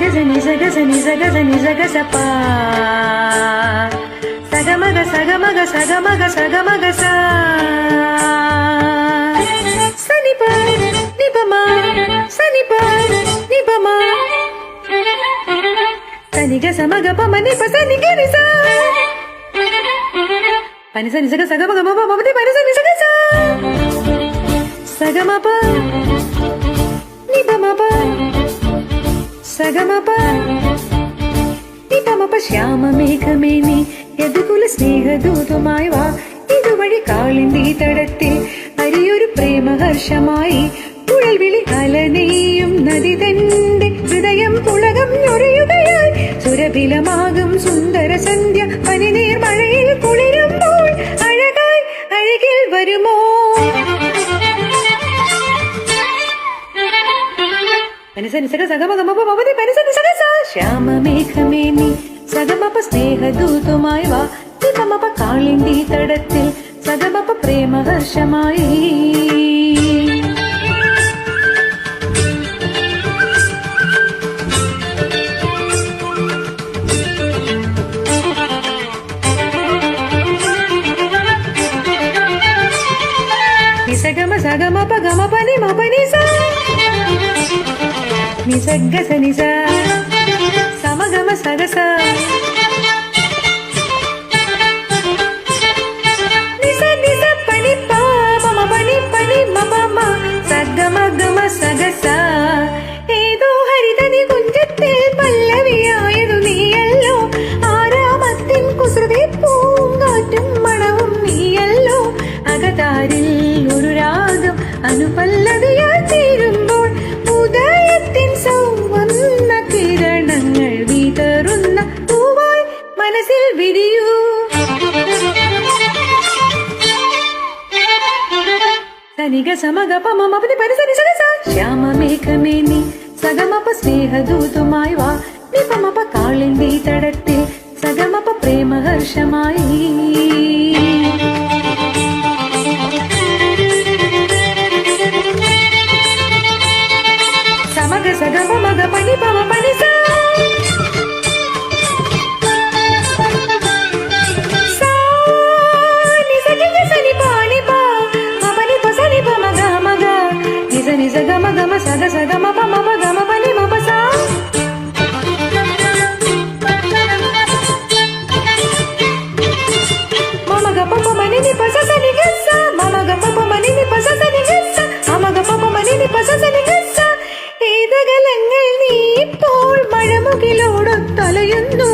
సని సగ సని సగ సని సగ సప సగమగ సగమగ సగమగ సగమగ స సనిప నిపమ సనిప నిపమ సనిగ సమగ పమ నిప సనిగ నిస పని సని సగ సగమగ మమ మమతి పని సని సగ స సగమప నిపమప సగమప നിപമപ ശ്യാമമേഘമേനി യദുകുല സ്നേഹദൂതമായി വാ ഇതുവഴി കാളിന്തി തടത്തിൽ അരിയൊരു പ്രേമഹർഷമായി കുഴൽവിളി അലനെയും നദി തന്റെ ഹൃദയം പുളകം ഞൊറിയുകയായി സുരഭിലമാകും സുന്ദര സന്ധ്യ പനിനീർ മഴയിൽ കുളിരുമ്പോൾ അഴകായി അഴകിൽ വരുമോ പനിസനിസക സഗമഗമപ മമതി പനിസനിസക സ ശ്യാമമേഘമേനി സഗമപ സ്നേഹദൂതമായി വാ നിപമപ കാളിന്തി തടത്തിൽ സഗമപ പ്രേമഹർഷമായി നിസഗമ സഗമപ ഗമപ നിമപ നിസ നിസഗ സനിസ സമഗമ സഗസ നിസ നിസ പനി പ മമ പനി പനി മമ മ സഗമ ഗമ സഗസ ഏതോ ഹരിതനി കുഞ്ചത്തിൽ പല്ലവിയായതു നീയല്ലോ ആരാമത്തിൻ കുസൃതി പൂങ്കാറ്റും മണവും നീയല്ലോ അകതാരിൽ ഒരു രാഗം അനുപല്ലവിയായി തീരുമ്പോൾ ഉദയത്തിൻ സൗവന്ന കിരണങ്ങൾ വിതറുന്ന പൂവായി മനസ്സിൽ വിരിയൂ സനിക സമഗ പമമപതി പരിസരി സഗസ ശ്യാമമേഘമേനി സഗമപ സ്നേഹദൂതമായി വാ നിപമപ കാളിന്തി തടത്തിൽ സഗമപ പ്രേമഹർഷമായി సగమ మగ పని పమ పని స నిస గగ సని పాని ప మపని ప సని ప మగ మగ నిస నిస గమ గమ సగ సగ మప మప గమ పని మప స మమ గ పప మని ని ప స సని గ స మమ గ పప మని ని ప స సని గ స మమ గ పప మని ని ప స സനി ഗ സ ഏതകലങ്ങൾ നീ ഇപ്പോൾ മഴമുകിലോടൊത്തലയുന്നു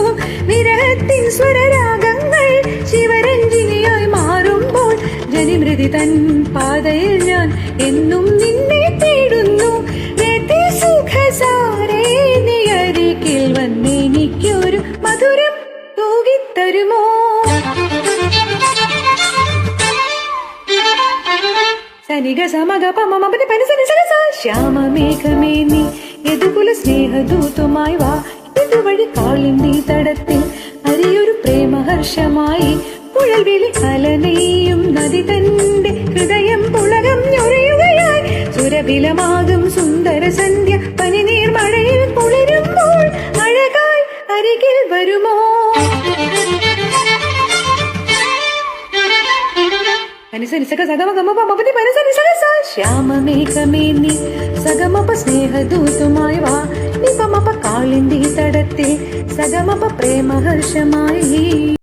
വിരഹത്തിൻ സ്വരരാഗങ്ങൾ ശിവരഞ്ജിനിയായി മാറുമ്പോൾ ജനിമൃതി തൻ പാതയിൽ ഞാൻ എന്നും നിന്നെ തേടുന്നു സുഖസാരേ നീ അരികിൽ വന്നെനിക്കൊരു മധുരം തൂകിത്തരുമോ സനിക സമഗ പമമപതി പനിസനി സഗസ ശ്യാമമേഘമേനി യദുകുല സ്നേഹദൂതമായി വാ ഇതുവഴി കാളിന്തി തടത്തിൽ അരിയൊരു പ്രേമഹർഷമായി കുഴൽവിളി അലനെയും നദി തന്റെ ഹൃദയം പുളകം ഞൊറിയുകയായി സുരഭിലമാകും സുന്ദര സന്ധ്യ പനിനീർ മഴയിൽ കുളിരുമ്പോൾ അഴകായി അരികിൽ വരുമോ പനിസനിസക സഗമഗമപ മപതി പനിസനിസക സ ശ്യാമമേഘമേനി സഗമപ സ്നേഹദൂതമായി വാ നിപമപ കാളിന്തി തടത്തിൽ സഗമപ പ്രേമഹർഷമായി